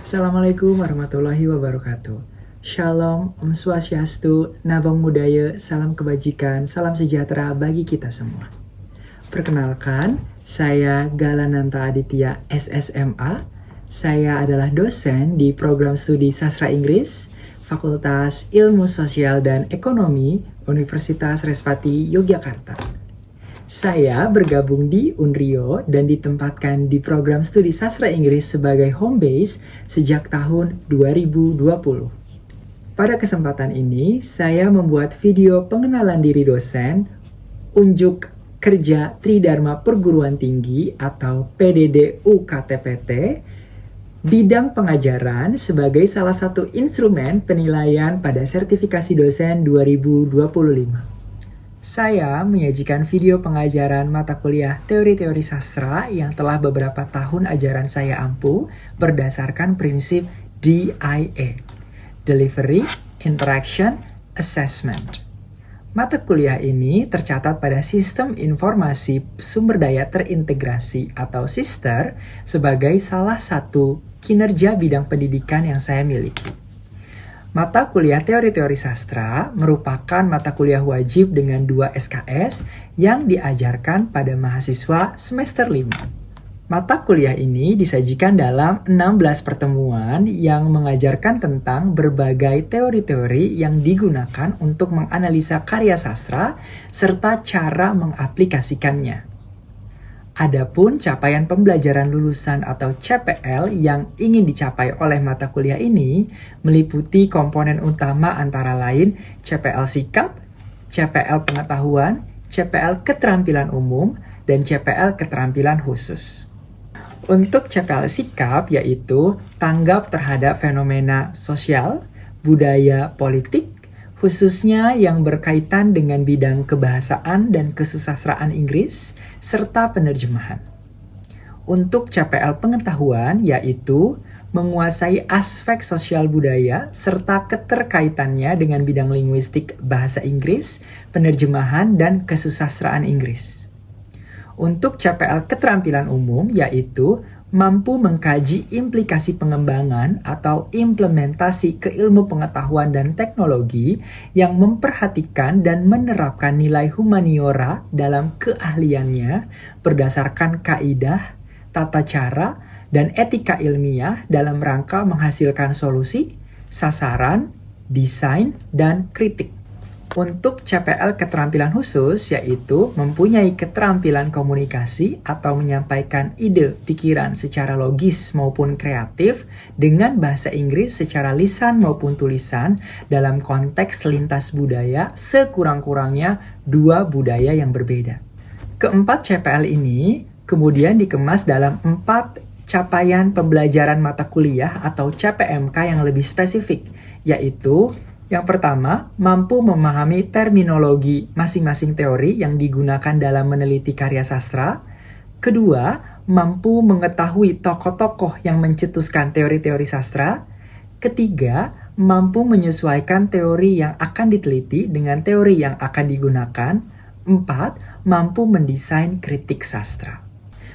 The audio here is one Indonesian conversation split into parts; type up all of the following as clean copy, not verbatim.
Assalamualaikum warahmatullahi wabarakatuh. Shalom, Om Swastiastu, Nabang Buddhaya, salam kebajikan, salam sejahtera bagi kita semua. Perkenalkan, saya Galananta Aditya SSMA. Saya adalah dosen di program studi Sastra Inggris, Fakultas Ilmu Sosial dan Ekonomi, Universitas Respati Yogyakarta. Saya bergabung di Unrio dan ditempatkan di program studi sastra Inggris sebagai home base sejak tahun 2020. Pada kesempatan ini, saya membuat video pengenalan diri dosen, unjuk kerja Tridharma Perguruan Tinggi atau PDD UKTPT, bidang pengajaran sebagai salah satu instrumen penilaian pada sertifikasi dosen 2025. Saya menyajikan video pengajaran mata kuliah teori-teori sastra yang telah beberapa tahun ajaran saya ampuh berdasarkan prinsip DIA, Delivery, Interaction, Assessment. Mata kuliah ini tercatat pada Sistem Informasi Sumber Daya Terintegrasi atau SISTER sebagai salah satu kinerja bidang pendidikan yang saya miliki. Mata kuliah teori-teori sastra merupakan mata kuliah wajib dengan 2 SKS yang diajarkan pada mahasiswa semester 5. Mata kuliah ini disajikan dalam 16 pertemuan yang mengajarkan tentang berbagai teori-teori yang digunakan untuk menganalisa karya sastra serta cara mengaplikasikannya. Adapun capaian pembelajaran lulusan atau CPL yang ingin dicapai oleh mata kuliah ini meliputi komponen utama antara lain CPL sikap, CPL pengetahuan, CPL keterampilan umum, dan CPL keterampilan khusus. Untuk CPL sikap yaitu tanggap terhadap fenomena sosial, budaya, politik, khususnya yang berkaitan dengan bidang kebahasaan dan kesusastraan Inggris, serta penerjemahan. Untuk CPL pengetahuan, yaitu menguasai aspek sosial budaya, serta keterkaitannya dengan bidang linguistik bahasa Inggris, penerjemahan, dan kesusastraan Inggris. Untuk CPL keterampilan umum, yaitu mampu mengkaji implikasi pengembangan atau implementasi keilmu pengetahuan dan teknologi yang memperhatikan dan menerapkan nilai humaniora dalam keahliannya berdasarkan kaidah, tata cara, dan etika ilmiah dalam rangka menghasilkan solusi, sasaran, desain, dan kritik. Untuk CPL keterampilan khusus yaitu mempunyai keterampilan komunikasi atau menyampaikan ide pikiran secara logis maupun kreatif dengan bahasa Inggris secara lisan maupun tulisan dalam konteks lintas budaya sekurang-kurangnya 2 budaya yang berbeda. Keempat CPL ini kemudian dikemas dalam 4 capaian pembelajaran mata kuliah atau CPMK yang lebih spesifik, yaitu yang pertama, mampu memahami terminologi masing-masing teori yang digunakan dalam meneliti karya sastra. Kedua, mampu mengetahui tokoh-tokoh yang mencetuskan teori-teori sastra. Ketiga, mampu menyesuaikan teori yang akan diteliti dengan teori yang akan digunakan. 4, mampu mendesain kritik sastra.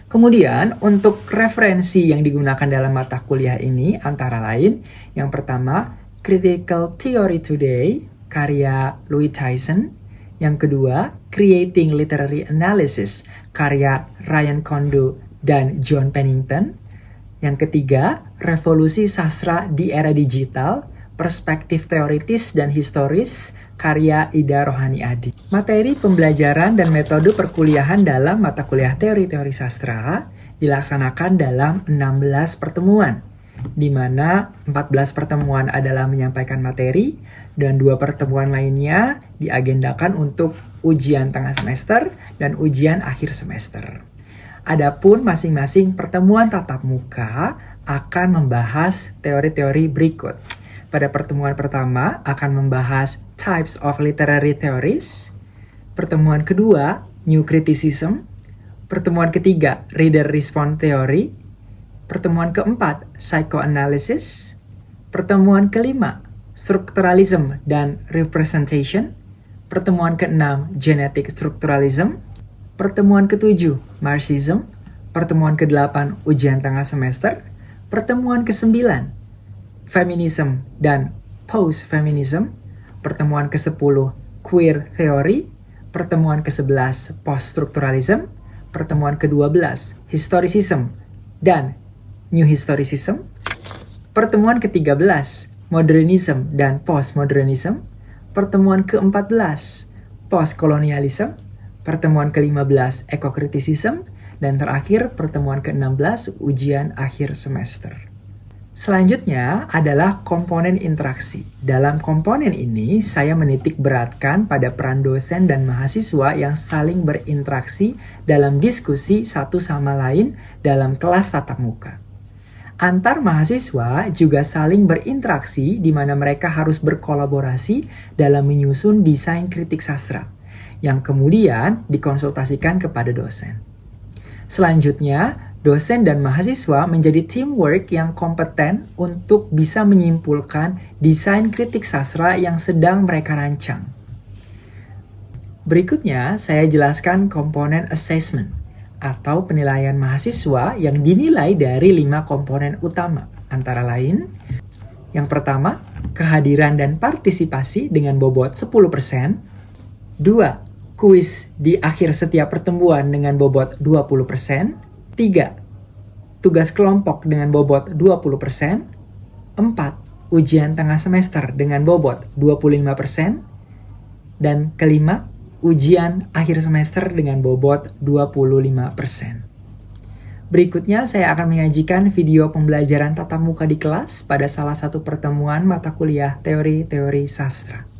Kemudian, untuk referensi yang digunakan dalam mata kuliah ini antara lain, yang pertama, Critical Theory Today, karya Louis Tyson. Yang kedua, Creating Literary Analysis, karya Ryan Kondo dan John Pennington. Yang ketiga, Revolusi Sastra di Era Digital, Perspektif Teoritis dan Historis, karya Ida Rohani Adi. Materi pembelajaran dan metode perkuliahan dalam mata kuliah teori-teori sastra dilaksanakan dalam 16 pertemuan, di mana 14 pertemuan adalah menyampaikan materi dan 2 pertemuan lainnya diagendakan untuk ujian tengah semester dan ujian akhir semester. Adapun masing-masing pertemuan tatap muka akan membahas teori-teori berikut. Pada pertemuan pertama akan membahas Types of Literary Theories. Pertemuan kedua, New Criticism. Pertemuan ketiga, Reader Response Theory. Pertemuan keempat, Psychoanalysis. Pertemuan kelima, Structuralism dan Representation. Pertemuan keenam, Genetic Structuralism. Pertemuan ketujuh, Marxism. Pertemuan ke-8, ujian tengah semester. Pertemuan ke-9, Feminism dan Post-Feminism. Pertemuan ke-10 Queer Theory. Pertemuan ke-11 Post-Structuralism. Pertemuan ke-12 Historicism dan New Historicism. Pertemuan ke-13 Modernism dan Postmodernism. Pertemuan ke-14 Postkolonialism. Pertemuan ke-15 Ekokritisism. Dan terakhir pertemuan ke-16 ujian akhir semester. Selanjutnya adalah komponen interaksi. Dalam komponen ini saya menitik beratkan pada peran dosen dan mahasiswa yang saling berinteraksi dalam diskusi satu sama lain dalam kelas tatap muka. Antar mahasiswa juga saling berinteraksi di mana mereka harus berkolaborasi dalam menyusun desain kritik sastra yang kemudian dikonsultasikan kepada dosen. Selanjutnya, dosen dan mahasiswa menjadi teamwork yang kompeten untuk bisa menyimpulkan desain kritik sastra yang sedang mereka rancang. Berikutnya, saya jelaskan komponen assessment atau penilaian mahasiswa yang dinilai dari 5 komponen utama, antara lain yang pertama, kehadiran dan partisipasi dengan bobot 10%. 2. Kuis di akhir setiap pertemuan dengan bobot 20%. 3. Tugas kelompok dengan bobot 20%. 4. Ujian tengah semester dengan bobot 25%. Dan kelima, ujian akhir semester dengan bobot 25%. Berikutnya saya akan menyajikan video pembelajaran tatap muka di kelas pada salah satu pertemuan mata kuliah teori-teori sastra.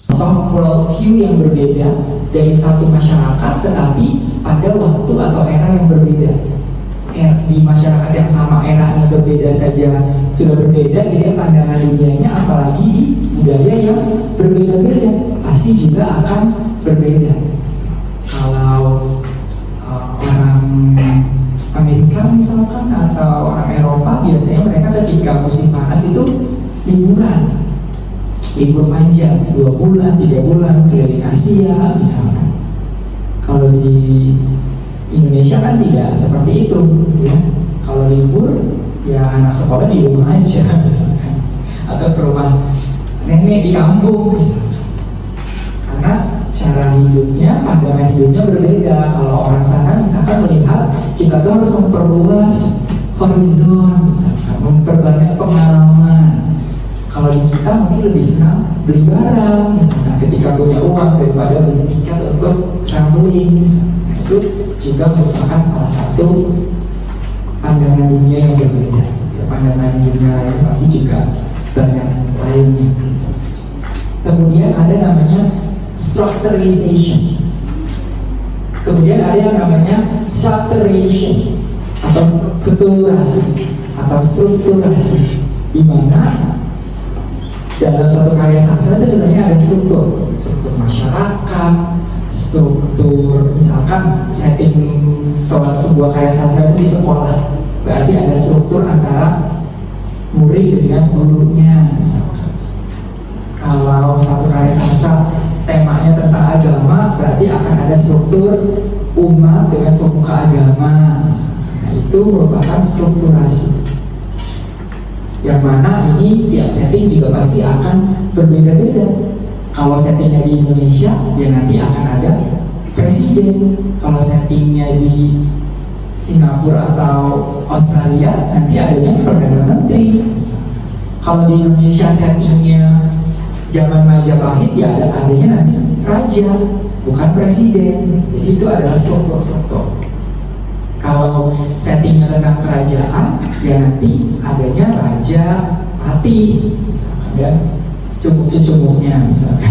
Atau worldview yang berbeda dari satu masyarakat tetapi pada waktu atau era yang berbeda. Di masyarakat yang sama eranya berbeda saja sudah berbeda gitu ya pandangan dunianya, apalagi di budaya yang berbeda-beda pasti juga akan berbeda. Kalau orang Amerika misalkan atau orang Eropa biasanya mereka ketika musim panas itu libur panjang 2 bulan, 3 bulan keliling Asia misalkan. Kalau di Indonesia kan tidak seperti itu ya. Kalau libur ya anak sekolah di rumah aja misalkan, atau ke rumah nenek di kampung misalkan. Karena cara hidupnya, pandangan hidupnya berbeda. Kalau orang sana misalkan melihat kita tuh harus memperluas horizon misalkan, memperbanyak pengalaman. Kalau di kita mungkin lebih senang beli barang misalkan ketika punya uang daripada beli tiket untuk traveling misalkan. Nah, itu juga merupakan salah satu pandangan dunia yang berbeda. Ya, pandangan dunia yang pasti juga banyak lainnya. Kemudian ada namanya structuralization. Kemudian ada yang namanya structuration atau strukturasi, di mana dalam suatu karya sastra itu sebenarnya ada struktur masyarakat, struktur misalkan setting sebuah karya sastra itu di sekolah, berarti ada struktur antara murid dengan gurunya misalkan. Kalau satu karya sastra temanya tentang agama, berarti akan ada struktur umat dengan pemuka agama misalkan. Nah, itu merupakan strukturasi yang mana ini tiap setting juga pasti akan berbeda-beda. Kalau settingnya di Indonesia, ya nanti akan ada presiden. Kalau settingnya di Singapura atau Australia, nanti adanya Perdana Menteri. Kalau di Indonesia settingnya zaman Majapahit, ya adanya nanti raja, bukan presiden. Jadi itu adalah struktur-struktur. Kalau settingnya tentang kerajaan, ya nanti adanya raja, patih, misalkan, dan cucuk-cucuknya misalkan.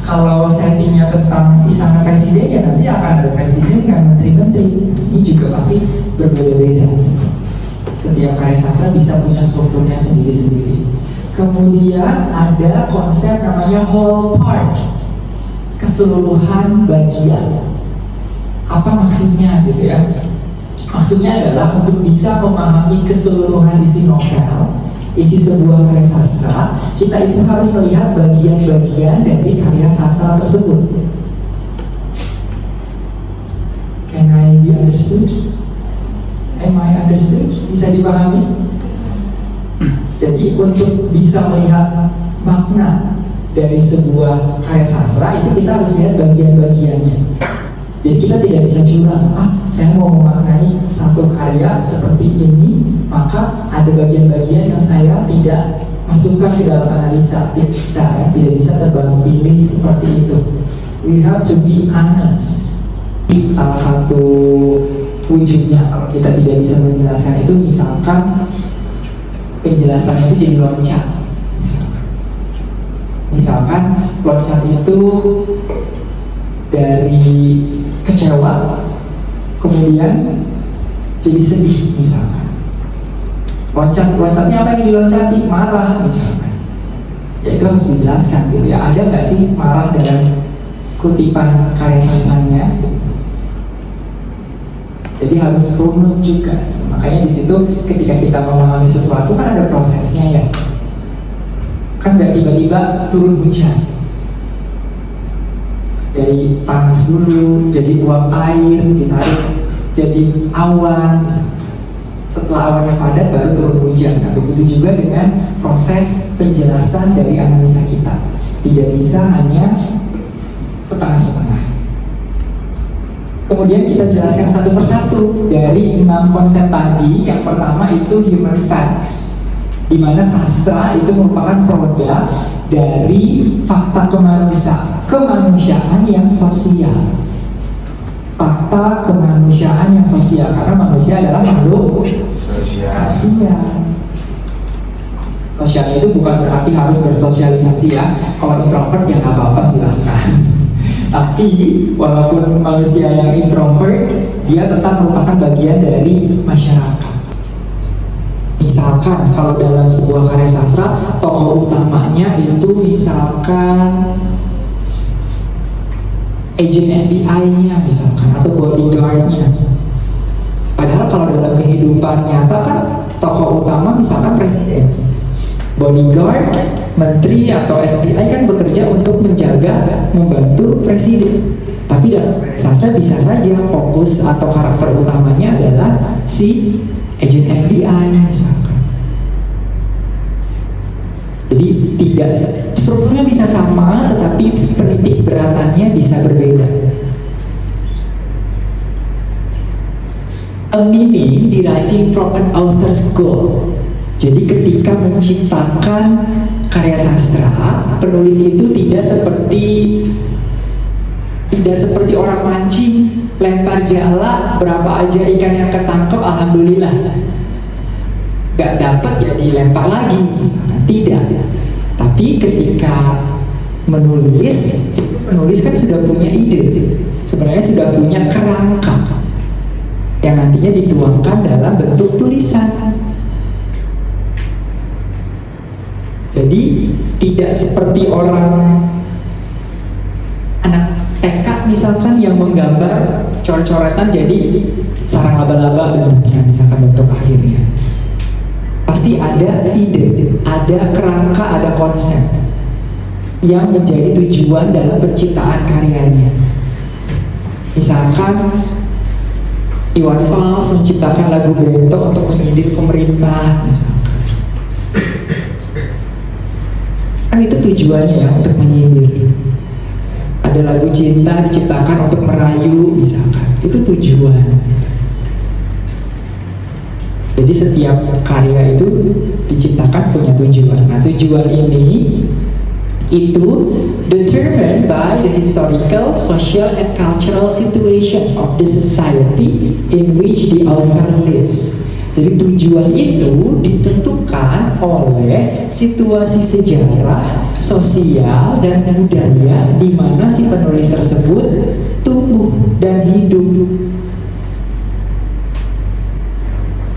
Kalau settingnya tentang istana presiden, ya nanti akan ada presiden dan menteri-menteri. Ini juga pasti berbeda-beda. Setiap karya sastra bisa punya strukturnya sendiri-sendiri. Kemudian ada konsep namanya whole part, keseluruhan bagian. Apa maksudnya gitu ya? Maksudnya adalah untuk bisa memahami keseluruhan isi novel, isi sebuah karya sastra, kita itu harus melihat bagian-bagian dari karya sastra tersebut. Can I be understood? Am I understood? Bisa dipahami? Jadi untuk bisa melihat makna dari sebuah karya sastra itu kita harus lihat bagian-bagiannya. Jadi kita tidak bisa curang, saya mau memaknai satu karya seperti ini, maka ada bagian-bagian yang saya tidak masukkan ke dalam analisa. Saya tidak bisa terbang pilih seperti itu. We have to be honest. Salah satu wujudnya kalau kita tidak bisa menjelaskan itu, misalkan penjelasan itu jadi loncat. Misalkan loncat itu dari kecewa kemudian jadi sedih misalkan. Loncatnya apa yang diloncati? Marah misalkan. Ya itu harus dijelaskan gitu ya. Ada nggak sih marah dalam kutipan karya sastranya? Jadi harus runut juga. Makanya di situ ketika kita memahami sesuatu kan ada prosesnya ya. Kan nggak tiba-tiba turun hujan. Dari panas dulu, jadi uap air, ditarik jadi awan. Setelah awannya padat baru turun hujan. Nah, begitu juga dengan proses penjelasan dari analisa kita. Tidak bisa hanya setengah-setengah. Kemudian kita jelaskan satu persatu dari 6 konsep tadi. Yang pertama itu human facts, di mana sastra itu merupakan produk dari fakta kemanusiaan yang sosial. Fakta kemanusiaan yang sosial, karena manusia adalah makhluk sosial. Sosialnya itu bukan berarti harus bersosialisasi ya. Kalau introvert ya nggak apa-apa, silahkan. Tapi walaupun manusia yang introvert, dia tetap merupakan bagian dari masyarakat. Misalkan kalau dalam sebuah karya sastra, tokoh utamanya itu misalkan agent FBI-nya misalkan, atau bodyguard-nya. Padahal kalau dalam kehidupan nyata kan tokoh utama misalkan presiden. Bodyguard, menteri atau FBI kan bekerja untuk menjaga, membantu presiden. Tapi dalam sastra bisa saja fokus atau karakter utamanya adalah si agent FBI misalkan. Jadi tidak strukturnya bisa sama, tetapi penitik beratannya bisa berbeda. A meaning deriving from an author's goal. Jadi ketika menciptakan karya sastra, penulis itu tidak seperti orang mancing, lempar jala, berapa aja ikan yang ketangkep, alhamdulillah. Gak dapat ya dilempar lagi misalnya. Tidak. Tapi ketika penulis kan sudah punya ide, sebenarnya sudah punya kerangka yang nantinya dituangkan dalam bentuk tulisan. Jadi tidak seperti orang anak TK misalkan yang menggambar coret-coretan jadi sarang laba-laba bentuknya, misalkan bentuk akhirnya. Pasti ada ide, ada kerangka, ada konsep yang menjadi tujuan dalam penciptaan karyanya. Misalkan Iwan Fals menciptakan lagu Bento untuk menyindir pemerintah misalkan. Kan itu tujuannya ya, untuk menyindir. Ada lagu cinta diciptakan untuk merayu misalkan. Itu tujuan. Jadi setiap karya itu diciptakan punya tujuan. Nah, tujuan ini itu determined by the historical, social, and cultural situation of the society in which the author lives. Jadi tujuan itu ditentukan oleh situasi sejarah, sosial, dan budaya di mana si penulis tersebut tumbuh dan hidup.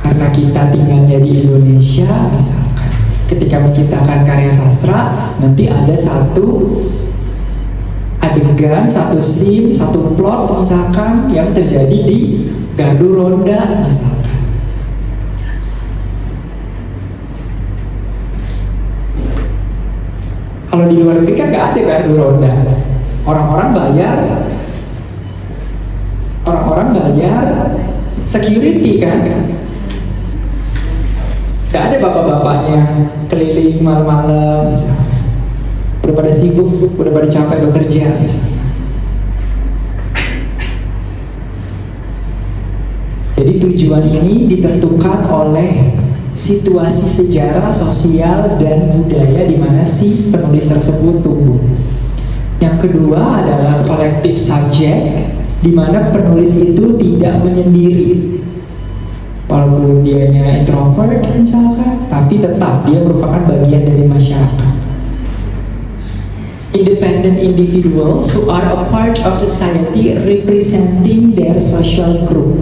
Karena kita tinggalnya di Indonesia, misalkan, ketika menciptakan karya sastra, nanti ada satu adegan, satu scene, satu plot misalkan yang terjadi di Gardu Ronda misalkan. Kalau di luar negeri kan nggak ada Gardu Ronda. Orang-orang bayar security kan. Gak ada bapak-bapaknya keliling malam-malam misalnya. Udah pada sibuk, udah pada capek bekerja misalnya. Jadi tujuan ini ditentukan oleh situasi sejarah, sosial, dan budaya di mana si penulis tersebut tumbuh. Yang kedua adalah collective subject, di mana penulis itu tidak menyendiri. Walaupun dianya introvert misalkan, tapi tetap dia merupakan bagian dari masyarakat. Independent individuals who are a part of society representing their social group.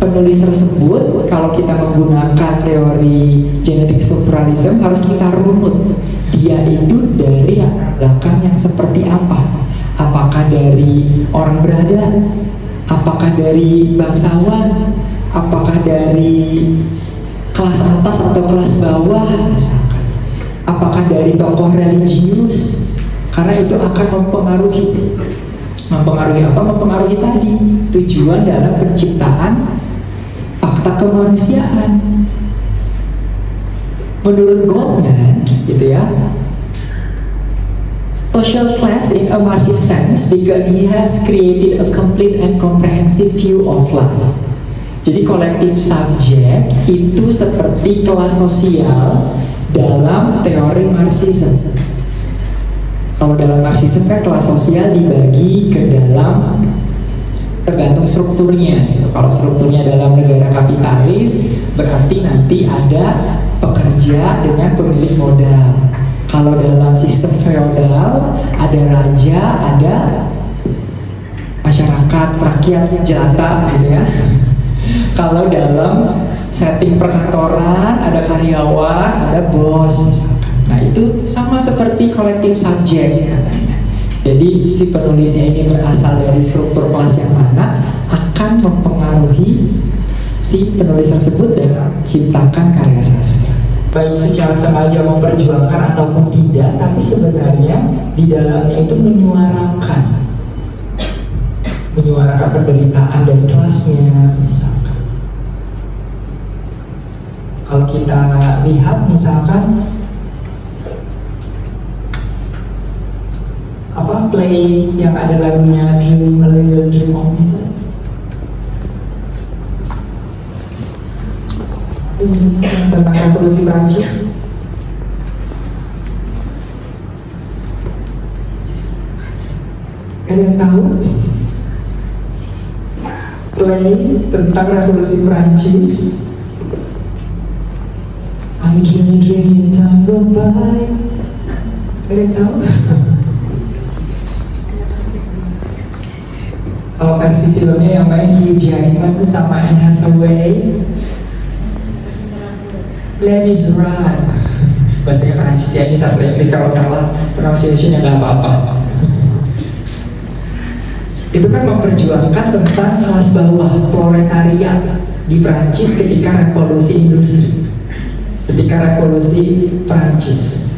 Penulis tersebut, kalau kita menggunakan teori genetik strukturalisme, harus kita runut. Dia itu dari latar belakang yang seperti apa? Apakah dari orang berada? Apakah dari bangsawan? Apakah dari kelas atas atau kelas bawah misalkan? Apakah dari tokoh religius? Karena itu akan mempengaruhi apa? Mempengaruhi tadi tujuan dalam penciptaan fakta kemanusiaan. Menurut Goldman, gitu ya, social class in a Marxist sense because he has created a complete and comprehensive view of life. Jadi collective subject itu seperti kelas sosial dalam teori Marxisme. Kalau dalam Marxisme kan kelas sosial dibagi ke dalam tergantung strukturnya gitu. Kalau strukturnya dalam negara kapitalis berarti nanti ada pekerja dengan pemilik modal. Kalau dalam sistem feodal ada raja, ada masyarakat, rakyat, jelata gitu ya. Kalau dalam setting perkantoran ada karyawan, ada bos misalkan. Nah itu sama seperti collective subject katanya. Jadi si penulisnya ini berasal dari struktur kelas yang mana akan mempengaruhi si penulis tersebut dalam menciptakan karya sastra. Baik secara sengaja memperjuangkan ataupun tidak, tapi sebenarnya di dalamnya itu menyuarakan penderitaan dari kelasnya misalkan. Kalau kita lihat misalkan play yang ada lagunya Dream a Little Dream of Me, tentang revolusi Prancis. Ada yang tahu? Play tentang revolusi Prancis. I dream time go by. Ada yang tahu? Kalau versi filmnya yang main Hugh Jackman sama Anne Hathaway, Les Miserables. Bahasanya Prancis ya, ini sastra Inggris, kalau salah pronunciation ya nggak apa-apa. Itu kan memperjuangkan tentang kelas bawah, proletariat di Prancis ketika revolusi industri, ketika revolusi Prancis.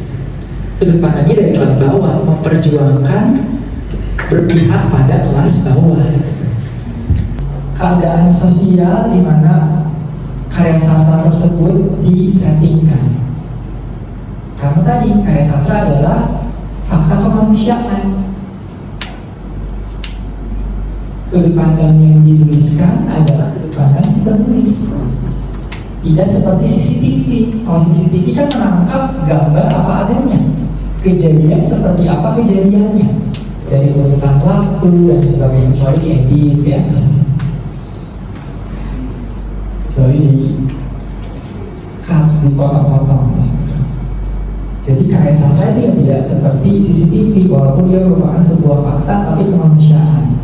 Sudut pandangnya dari kelas bawah, memperjuangkan berpihak pada kelas bawah. Keadaan sosial di mana karya sastra tersebut disettingkan. Karena tadi karya sastra adalah fakta kemanusiaan. Sudut pandang yang dituliskan adalah sudut pandang si penulis. Tidak seperti CCTV. Kalau CCTV kan menangkap gambar apa adanya, kejadian seperti apa kejadiannya, dari urutan waktu dan sebagainya, kecuali diedit ya, kecuali di cut, dipotong-potong misalnya. Jadi karya sastra itu tidak seperti CCTV, walaupun dia merupakan sebuah fakta tapi kemanusiaan.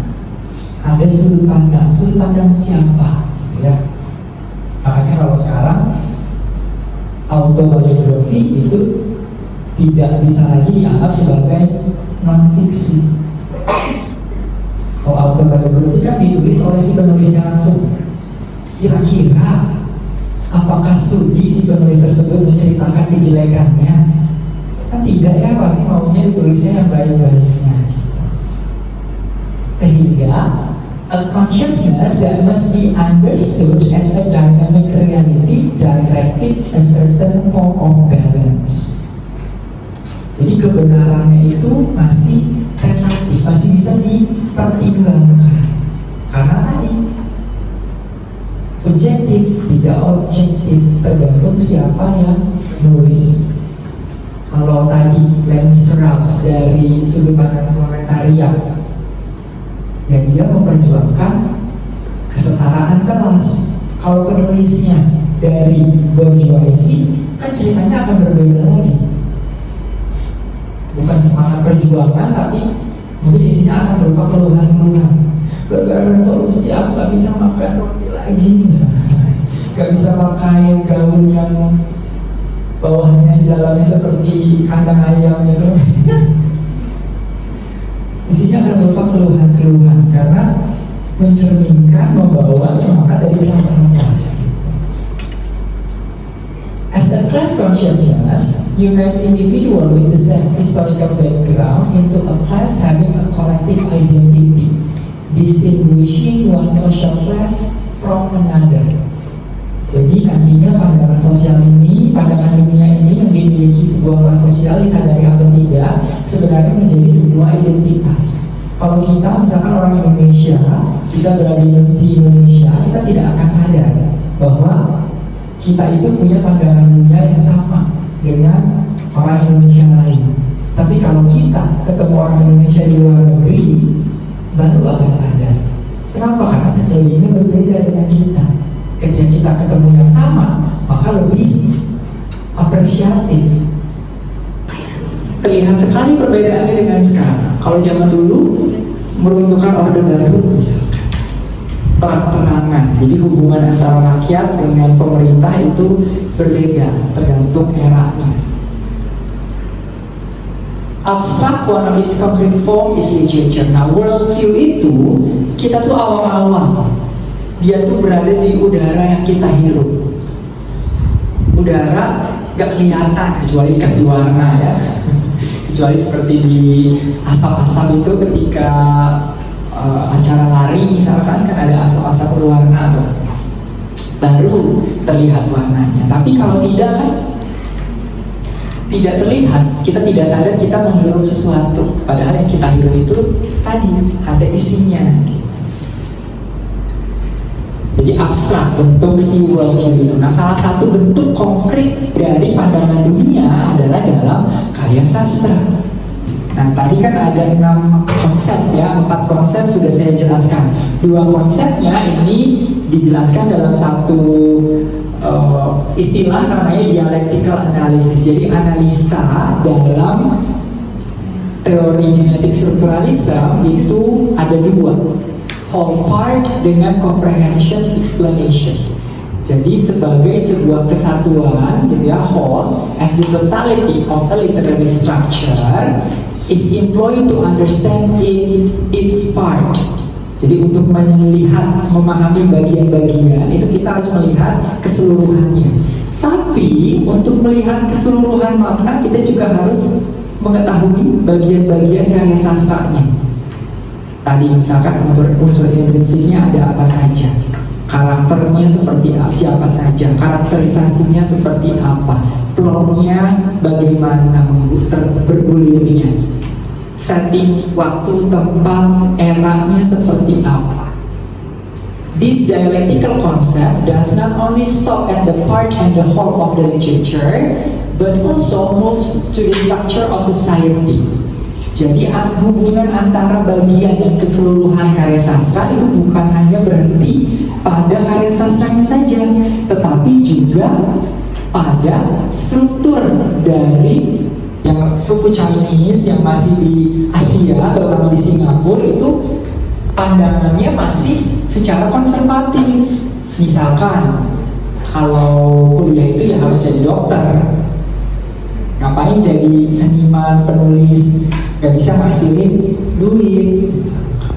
Ada sudut pandang siapa ya. Makanya kalau sekarang autobiografi itu tidak bisa lagi dianggap sebagai non-fiksi. Kalau autobiografi kan ditulis oleh si penulisnya langsung. Kira-kira apakah sudi si penulis tersebut menceritakan kejelekannya? Kan tidak ya, pasti maunya ditulisnya yang baik-baiknya gitu. Sehingga A consciousness that must be understood as a dynamic reality directed a certain form of balance. Jadi kebenarannya itu masih relatif, masih bisa dipertimbangkan. Karena tadi subjektif, tidak objektif, tergantung siapa yang nulis. Kalau tadi Les Miserables dari sudut pandang proletariat, ya dia memperjuangkan kesetaraan kelas. Kalau penulisnya dari bourgeoisie, kan ceritanya akan berbeda lagi. Bukan semangat perjuangan, tapi mungkin isinya akan berupa keluhan-keluhan. Gara-gara revolusi aku gak bisa makan roti lagi misalnya, gak bisa pakai gaun yang bawahnya di dalamnya seperti kandang ayam gitu. Isinya akan berupa keluhan-keluhan karena mencerminkan, membawa semangat dari perasaan kelas. As a class consciousness unites individual with the same historical background into a class having a collective identity, distinguishing one social class from another. Jadi nantinya pandangan sosial ini, pandangan dunia ini yang dimiliki sebuah kelas sosial disadari atau tidak, sebenarnya menjadi sebuah identitas. Kalau kita misalkan orang Indonesia, kita berada di Indonesia, kita tidak akan sadar bahwa kita itu punya pandangan dunia yang sama dengan orang Indonesia lain. Tapi kalau kita ketemu orang Indonesia di luar negeri, baru akan sadar. Kenapa? Karena sekelilingnya berbeda dengan kita. Ketika kita ketemu yang sama, maka lebih apresiatif. Terlihat sekali perbedaannya dengan sekarang. Kalau zaman dulu meruntuhkan orde baru misalkan, perang-perangan. Jadi hubungan antara rakyat dengan pemerintah itu berbeda tergantung eranya. Abstract, one of its concrete form is literature. Nah, worldview itu kita tuh awam-awam. Dia tuh berada di udara yang kita hirup. Udara gak kelihatan kecuali dikasih warna ya. Kecuali seperti di asap-asap itu ketika acara lari misalkan kan ada asap-asap berwarna tuh, baru terlihat warnanya. Tapi kalau tidak kan tidak terlihat, kita tidak sadar kita menghirup sesuatu. Padahal yang kita hirup itu tadi ada isinya. Jadi abstrak bentuk si worldview itu. Nah, salah satu bentuk konkret dari pandangan dunia adalah dalam karya sastra. Nah, tadi kan ada 6 konsep ya, 4 konsep sudah saya jelaskan. 2 konsepnya ini dijelaskan dalam satu istilah namanya dialectical analysis. Jadi analisa dalam teori genetik strukturalisme itu ada 2. Whole part dengan comprehension explanation. Jadi sebagai sebuah kesatuan gitu ya, whole as the totality of a literary structure is employed to understand its part. Jadi untuk melihat, memahami bagian-bagian itu kita harus melihat keseluruhannya. Tapi untuk melihat keseluruhan makna kita juga harus mengetahui bagian-bagian karya sastranya. Tadi misalkan unsur intrinsiknya ada apa saja, karakternya seperti siapa saja, karakterisasinya seperti apa, plotnya bagaimana bergulirnya, setting waktu, tempat, eranya seperti apa. This dialectical concept does not only stop at the part and the whole of the literature, but also moves to the structure of society. Jadi hubungan antara bagian dan keseluruhan karya sastra itu bukan hanya berhenti pada karya sastranya saja, tetapi juga pada struktur dari yang suku Chinese yang masih di Asia, terutama di Singapura itu pandangannya masih secara konservatif. Misalkan kalau kuliah itu ya harus jadi dokter, ngapain jadi seniman, penulis, gak bisa ngasilin duit misalkan.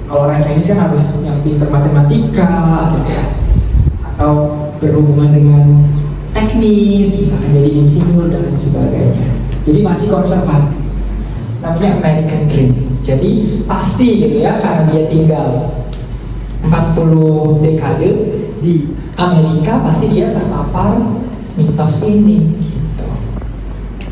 Kalau orang Chinese kan harus yang pinter matematika gitu ya, atau berhubungan dengan teknis, misalkan jadi insinyur dan lain sebagainya. Jadi masih konservatif. Namanya American Dream. Jadi pasti gitu ya, karena dia tinggal 40 dekade di Amerika, pasti dia terpapar mitos ini gitu.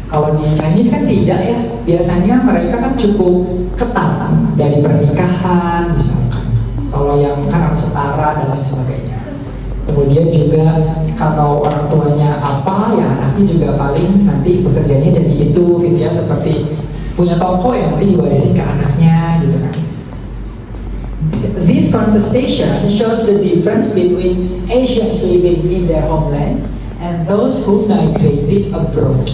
Kalau di Chinese kan tidak ya, biasanya mereka kan cukup ketat dari pernikahan misalkan, kalau yang kan harus setara dan lain sebagainya. Kemudian juga kalau orang tuanya apa, ya anaknya juga paling nanti bekerjanya jadi itu gitu ya, seperti punya toko yang nanti diwarisin ke anaknya gitu kan. This contestation shows the difference between Asians living in their homelands and those who migrated abroad.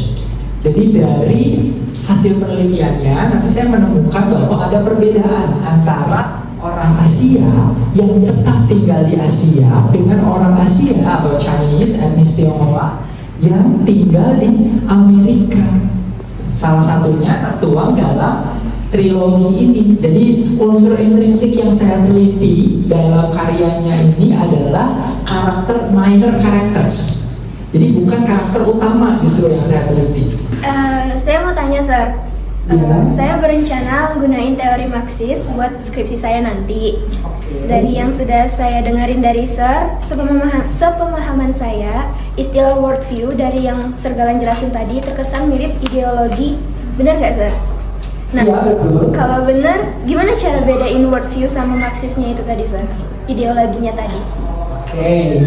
Jadi dari hasil penelitiannya nanti saya menemukan bahwa ada perbedaan antara orang Asia yang tetap tinggal di Asia dengan orang Asia atau Chinese etnis Tionghoa yang tinggal di Amerika. Salah satunya tertuang dalam trilogi ini. Jadi unsur intrinsik yang saya teliti dalam karyanya ini adalah karakter minor characters. Jadi bukan karakter utama justru yang saya teliti. Saya mau tanya, Sir. Saya berencana menggunakan teori Marxis buat skripsi saya nanti. Dari yang sudah saya dengerin dari Sir, sepemahaman saya, istilah worldview dari yang Sir Galan jelasin tadi terkesan mirip ideologi. Benar nggak, Sir? Nah, ya, kalau benar, gimana cara bedain worldview sama Marxisnya itu tadi, Sir? Ideologinya tadi. Oke,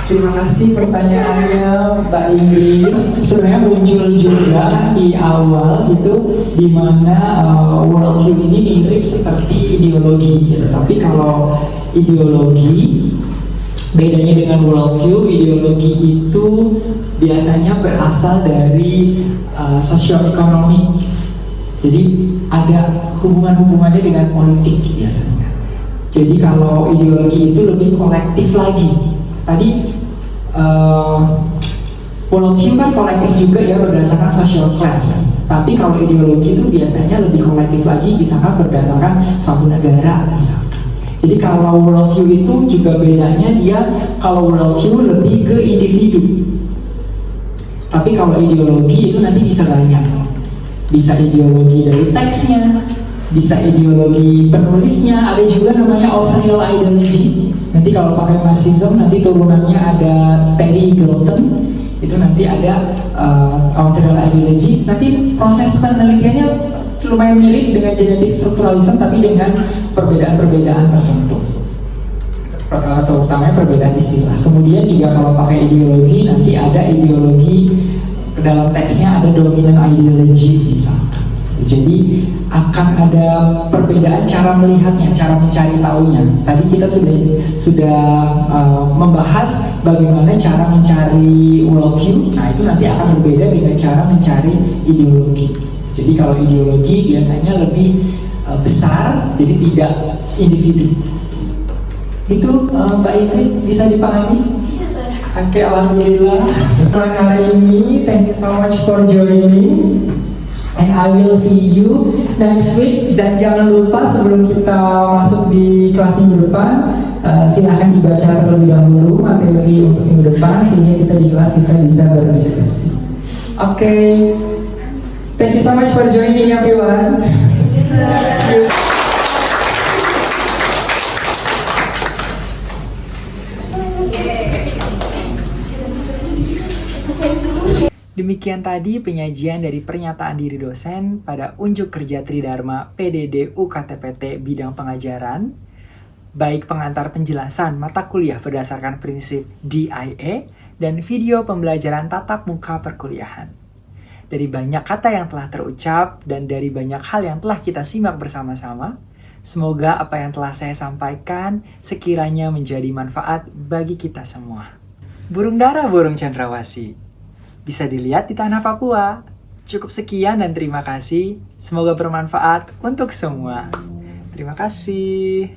terima kasih pertanyaannya Mbak Ingrid. Sebenarnya muncul juga di awal itu di mana worldview ini mirip seperti ideologi gitu. Tapi kalau ideologi, bedanya dengan worldview, ideologi itu biasanya berasal dari sosioekonomi. Jadi ada hubungannya dengan politik biasanya. Jadi kalau ideologi itu lebih kolektif lagi. Tadi worldview kan kolektif juga ya, berdasarkan social class. Tapi kalau ideologi itu biasanya lebih kolektif lagi, misalkan berdasarkan suatu negara misalkan. Jadi kalau worldview itu juga bedanya, dia kalau worldview lebih ke individu. Tapi kalau ideologi itu nanti bisa banyak. Bisa ideologi dari teksnya, bisa ideologi penulisnya, ada juga namanya authorial ideology. Nanti kalau pakai Marxism nanti turunannya ada Terry Eagleton, itu nanti ada authorial ideology. Nanti proses penelitiannya lumayan mirip dengan genetic structuralism, tapi dengan perbedaan-perbedaan tertentu, terutama perbedaan istilah. Kemudian juga kalau pakai ideologi nanti ada ideologi, dalam teksnya ada dominant ideology misalkan. Jadi akan ada perbedaan cara melihatnya, cara mencari tahunya. Tadi kita sudah membahas bagaimana cara mencari worldview. Nah itu nanti akan berbeda dengan cara mencari ideologi. Jadi kalau ideologi biasanya lebih besar, jadi tidak individu. Itu Mbak Ingrid bisa dipahami? Oke, alhamdulillah. Hari ini, thank you so much for joining. And I will see you next week. Dan jangan lupa sebelum kita masuk di kelas minggu depan, silahkan dibaca terlebih dahulu materi untuk minggu depan, sehingga kita di kelas kita bisa berdiskusi. Oke, thank you so much for joining everyone. See you. Demikian tadi penyajian dari pernyataan diri dosen pada unjuk kerja Tridharma PDD UKTPT bidang pengajaran, baik pengantar penjelasan mata kuliah berdasarkan prinsip DIE dan video pembelajaran tatap muka perkuliahan. Dari banyak kata yang telah terucap dan dari banyak hal yang telah kita simak bersama-sama, semoga apa yang telah saya sampaikan sekiranya menjadi manfaat bagi kita semua. Burung dara burung cendrawasih bisa dilihat di tanah Papua. Cukup sekian dan terima kasih. Semoga bermanfaat untuk semua. Terima kasih.